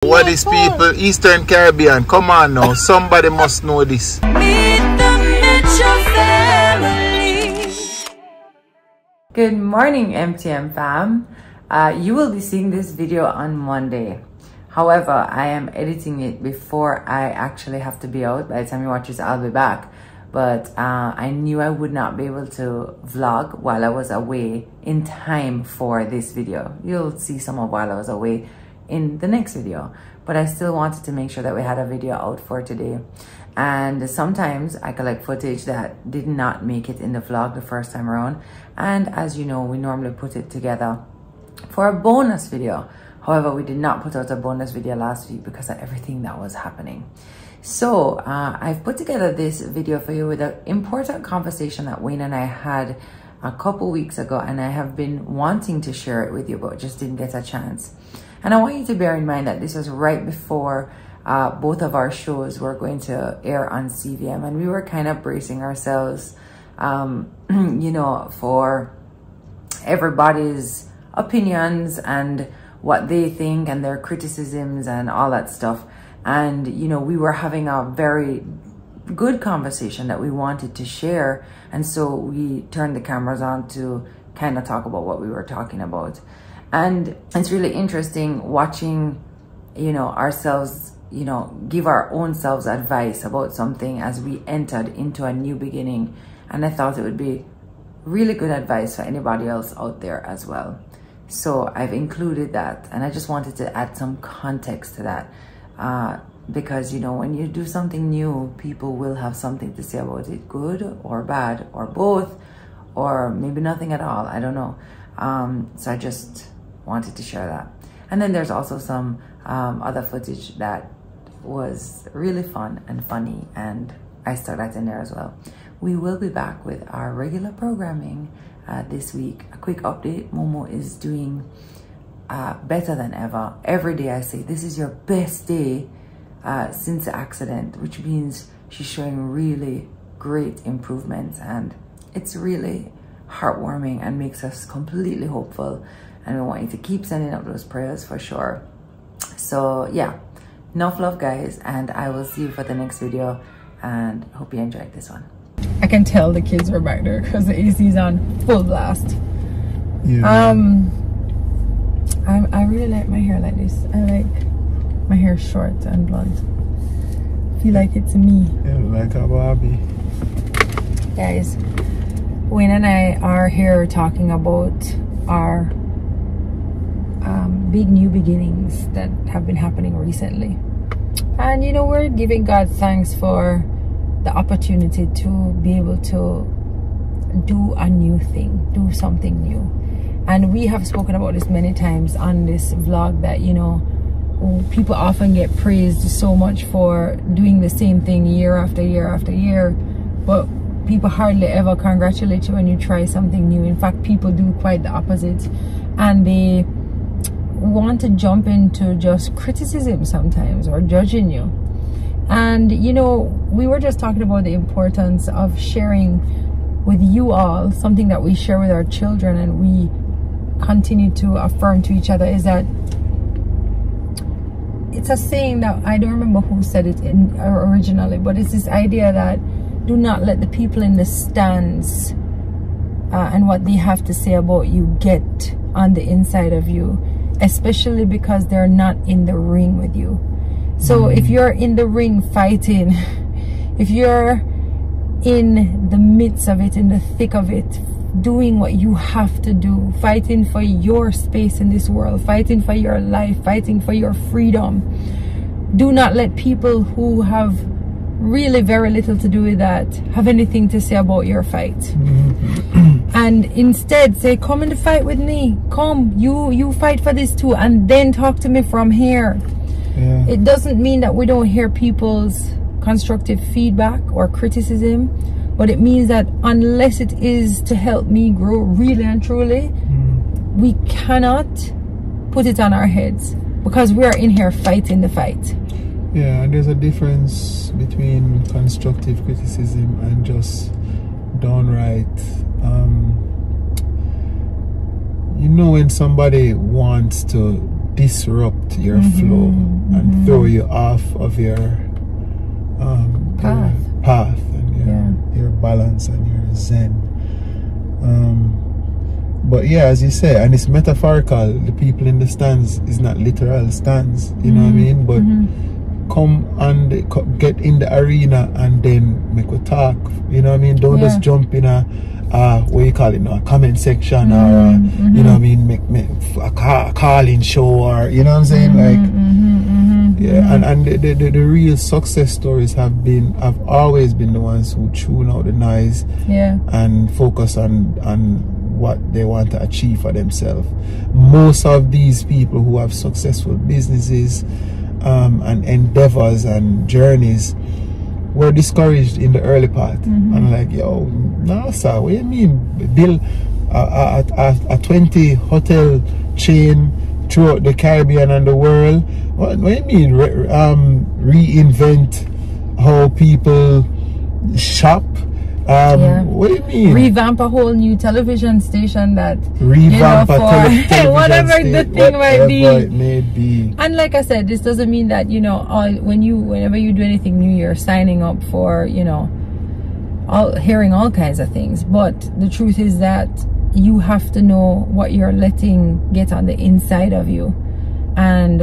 What is people? Eastern Caribbean. Come on now. Somebody must know this. Meet the Mitchell family. Good morning, MTM fam. You will be seeing this video on Monday. However, I am editing it before I actually have to be out. By the time you watch this, I'll be back. But I knew I would not be able to vlog while I was away in time for this video. You'll see some of while I was away in the next video. But I still wanted to make sure that we had a video out for today. And sometimes I collect footage that did not make it in the vlog the first time around. And as you know, we normally put it together for a bonus video. However, we did not put out a bonus video last week because of everything that was happening. So I've put together this video for you with an important conversation that Wayne and I had a couple weeks ago, and I have been wanting to share it with you, but just didn't get a chance. And I want you to bear in mind that this was right before both of our shows were going to air on CVM, and we were kind of bracing ourselves, you know, for everybody's opinions and what they think and their criticisms and all that stuff. And, you know, we were having a very good conversation that we wanted to share. And so we turned the cameras on to kind of talk about what we were talking about. And it's really interesting watching, you know, ourselves, you know, give our own selves advice about something as we entered into a new beginning. And I thought it would be really good advice for anybody else out there as well. So I've included that, and I just wanted to add some context to that. Because, you know, when you do something new, people will have something to say about it, good or bad, or both, or maybe nothing at all. I don't know. So I just wanted to share that. And then there's also some other footage that was really fun and funny, and I stuck that in there as well. We will be back with our regular programming this week. A quick update: Momo is doing better than ever. Every day I say, this is your best day since the accident, which means she's showing really great improvements, and it's really heartwarming and makes us completely hopeful. And we want you to keep sending up those prayers for sure. So yeah, enough love guys, and I will see you for the next video, and hope you enjoyed this one. I can tell the kids were back there because the AC is on full blast. Yeah. I really like my hair like this. I like my hair short and blonde. Feel like it's me. Yeah, like a Barbie. Guys, Wayne and I are here talking about our big new beginnings that have been happening recently. And you know, we're giving God thanks for the opportunity to be able to do a new thing, do something new. And we have spoken about this many times on this vlog, that, you know, people often get praised so much for doing the same thing year after year after year, but people hardly ever congratulate you when you try something new. In fact, people do quite the opposite, and they want to jump into just criticism sometimes, or judging you. And you know, we were just talking about the importance of sharing with you all something that we share with our children, and we continue to affirm to each other, is that it's a saying that I don't remember who said it originally, but it's this idea that do not let the people in the stands and what they have to say about you get on the inside of you, especially because they're not in the ring with you. So if you're in the ring fighting, if you're in the midst of it, in the thick of it, doing what you have to do, fighting for your space in this world, fighting for your life, fighting for your freedom, do not let people who have really very little to do with that have anything to say about your fight. And instead say, come in the fight with me, come, you fight for this too, and then talk to me from here. Yeah. It doesn't mean that we don't hear people's constructive feedback or criticism, but it means that unless it is to help me grow really and truly, we cannot put it on our heads, because we are in here fighting the fight. Yeah, and there's a difference between constructive criticism and just downright, you know, when somebody wants to disrupt your flow and throw you off of your path and your balance and your zen. But yeah, as you say, and it's metaphorical. The people in the stands is not literal stands, you know what I mean? But come and get in the arena and then make a talk, you know what I mean? Don't just jump in a what you call it now, a comment section or you know what I mean, make a calling show, or you know what I'm saying, and the real success stories have always been the ones who tune out the noise and focus on what they want to achieve for themselves. Most of these people who have successful businesses and endeavors and journeys were discouraged in the early part. And like, yo, nah, sir, what do you mean? Build a 20 hotel chain throughout the Caribbean and the world? What do you mean? Reinvent how people shop? What do you mean? Revamp a whole new television station that revamp a television whatever station, the thing might be. It may be. And like I said, this doesn't mean that, you know, whenever you do anything new, you're signing up for, you know, hearing all kinds of things. But the truth is that you have to know what you're letting get on the inside of you and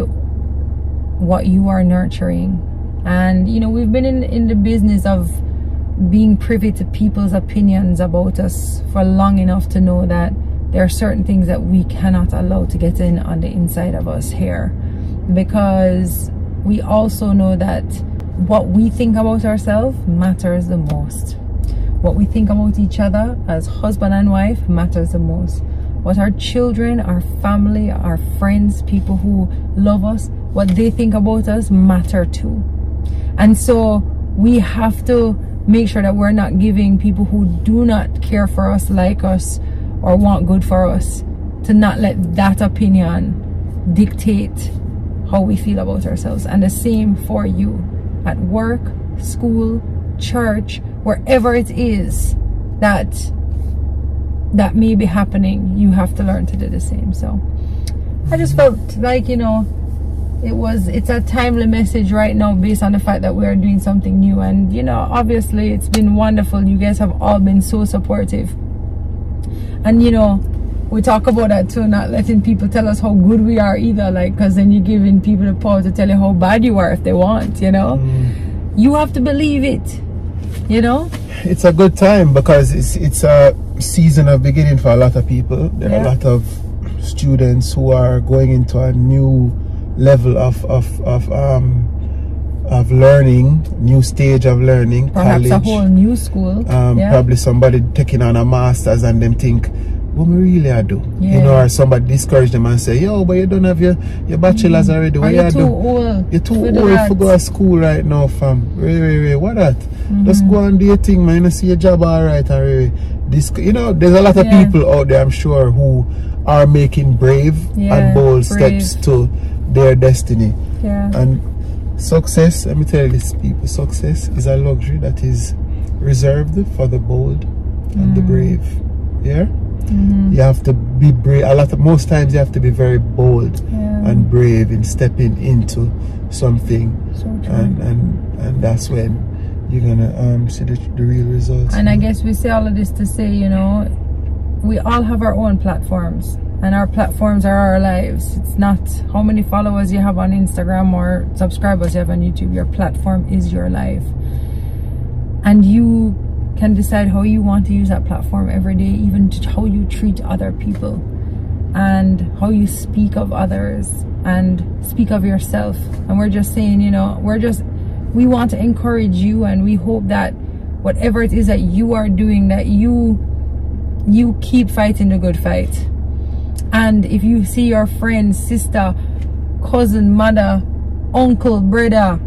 what you are nurturing. And you know, we've been in the business of being privy to people's opinions about us for long enough to know that there are certain things that we cannot allow to get in on the inside of us here, because we also know that what we think about ourselves matters the most. What we think about each other as husband and wife matters the most. What our children, our family, our friends, people who love us, what they think about us matter too. And so we have to make sure that we're not giving people who do not care for us, like us, or want good for us, to not let that opinion dictate how we feel about ourselves. And the same for you at work, school, church, wherever it is that may be happening, you have to learn to do the same. So I just felt like, you know, it's a timely message right now based on the fact that we are doing something new. And you know, obviously it's been wonderful. You guys have all been so supportive, and you know, we talk about that too, not letting people tell us how good we are either, like, because then you're giving people the power to tell you how bad you are if they want, you know. You have to believe it, you know. It's a good time because it's a season of beginning for a lot of people. There are a lot of students who are going into a new level of learning, new stage of learning, perhaps college, a whole new school, probably somebody taking on a master's and them think, what me really I do, you know, or somebody discourage them and say, yo, but you don't have your bachelor's already, what you do? You're too old to go to school right now, fam. Really, what that? Just go and do your thing, man. You see your job alright, and you know, there's a lot of people out there, I'm sure, who are making brave and bold steps to their destiny. And success, let me tell you this, people, success is a luxury that is reserved for the bold and the brave. You have to be brave. Most times you have to be very bold and brave in stepping into something, and that's when you're gonna see the real results. And I guess we say all of this to say, you know, we all have our own platforms, and our platforms are our lives. It's not how many followers you have on Instagram or subscribers you have on YouTube. Your platform is your life, and you can decide how you want to use that platform every day, even how you treat other people and how you speak of others and speak of yourself. And we're just saying, you know, we want to encourage you, and we hope that whatever it is that you are doing, that you keep fighting the good fight. And if you see your friend, sister, cousin, mother, uncle, brother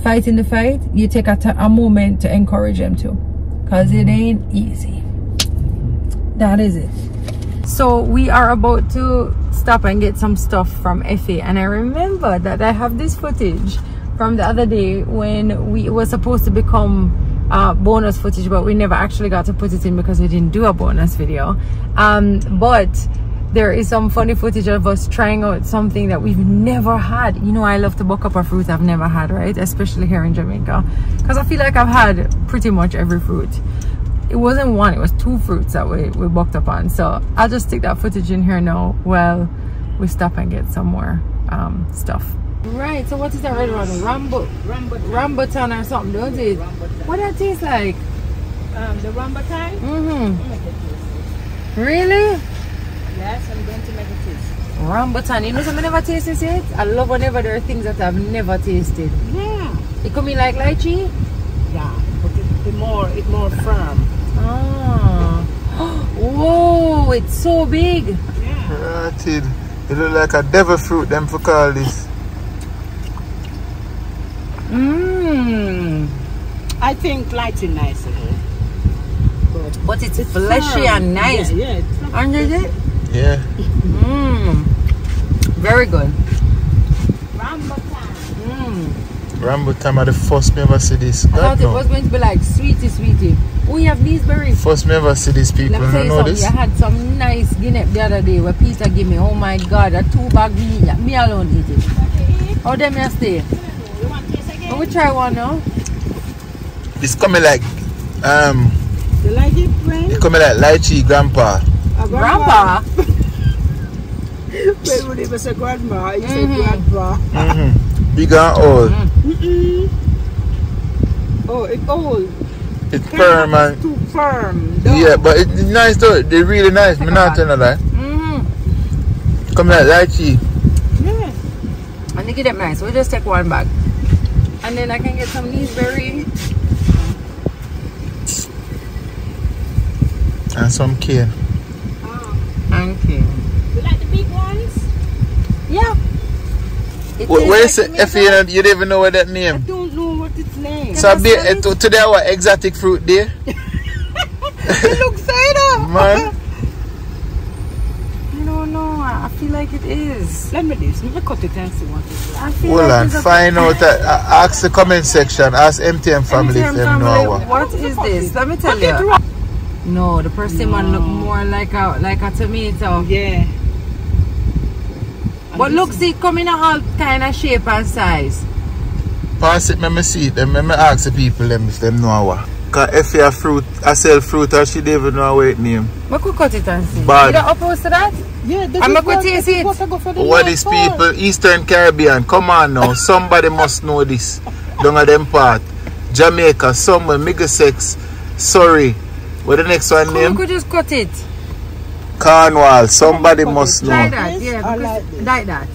fighting the fight, you take a moment to encourage them too, because it ain't easy. That is it. So we are about to stop and get some stuff from Effie, and I remember that I have this footage from the other day when it was supposed to become bonus footage, but we never actually got to put it in because we didn't do a bonus video. But there is some funny footage of us trying out something that we've never had. You know, I love to buck up a fruit I've never had, right? Especially here in Jamaica, because I feel like I've had pretty much every fruit. It wasn't one, it was 2 fruits that we bucked up on. So I'll just stick that footage in here now while we stop and get some more stuff. Right, so what is that red one? Rambutan or something, don't it? What does that taste like? The rambutan? Really? Yes, I'm going to make a taste. Rambutan, you know something I never tasted it? I love whenever there are things that I've never tasted. Yeah. It could be like lychee? Yeah, but it's more firm. Ah. Whoa, it's so big. Yeah. It look like a devil fruit, them for call this. I think lychee nicer. But it's fleshy firm. And nice. Yeah, Aren't it? Yeah. Very good. Rambutan are the first me ever see this. I thought it was going to be like sweetie. We have these berries. First me ever see these people. Let me tell you something. This? I had some nice guinea the other day where Peter gave me. Oh my God, a 2-bag meat. Me alone eat it. How them you stay? You want to taste again? We try one now. It's coming like You like it, friend? it's coming like lychee, grandpa. Grandpa? When would it say grandma? You say grandpa. Big and old. Oh, it's old. It's firm and Too firm. yeah, but it's nice though. They're really nice. Me not telling a lie. Come like lychee. Yeah. I think it nice. We'll just take 1 bag. And then I can get some gooseberry. And some cane. Thank you. You like the big ones? Yeah. Where is it? If you don't even know what that name? I don't know what its name. So today our exotic fruit day. It looks sad. Man. I don't know. I feel like it is. Let me cut it and see what it is. I feel Hold like on, it's find out that ask the comment section, ask MTM family if them know what. What is this? Let me tell you. No, the persimmon look more like a tomato. Yeah. But look, see, it come in all kind of shape and size. Pass it, let me see it. Let me ask the people them if them know what. Because if you fruit, I sell fruit and she don't even know what it name. I could cut it and see. Bad. You don't oppose to that? Yeah, I'm going to taste it. What is people, Eastern Caribbean, come on now. Somebody must know this. Down at them part. Jamaica, somewhere, Middlesex, Surrey. What the next one name? You could just cut it. Cornwall, somebody must know. Like that, yeah, because like that.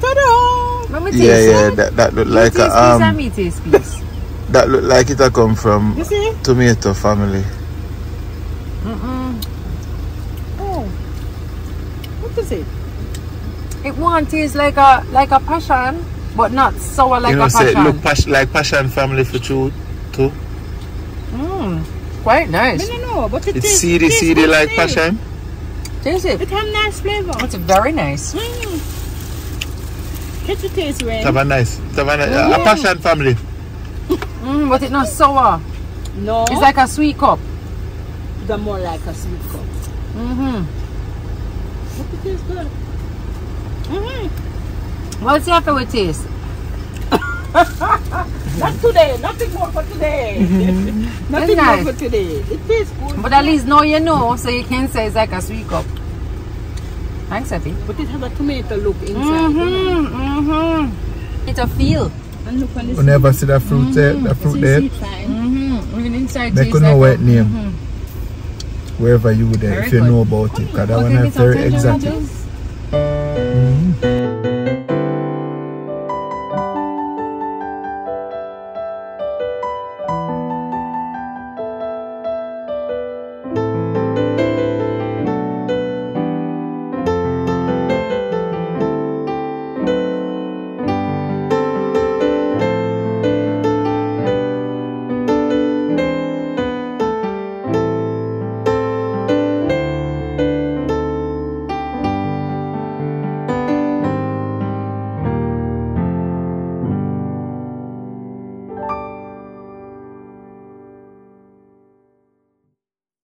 Ta-da! Let me taste Yeah, that look like taste piece and me taste piece. that look like it come from You see? tomato family. Oh. What is it? It won't taste like a passion, but not sour like you know, a say passion. it look like passion family for too. Quite nice. I don't know, but it It's tastes seedy like passion. Taste it. It has nice flavor. It's very nice. Get the taste, Ray. Have a nice. A passion family. But it's not sour. No. It's like a sweet cup. It's more like a sweet cup. But it tastes good. What's your favorite taste? Not today. Nothing more for today. Nothing nice. more for today. It tastes good. But at least now you know, so you can say it's like a sweet cup. Thanks, Effie. But it has a tomato look inside. It's a feel. And look on this. You never see that fruit there? That fruit there? Even inside They tastes could know like what it name. Wherever you were there, Very if you good. know about it. Because that one Okay, is very something exotic.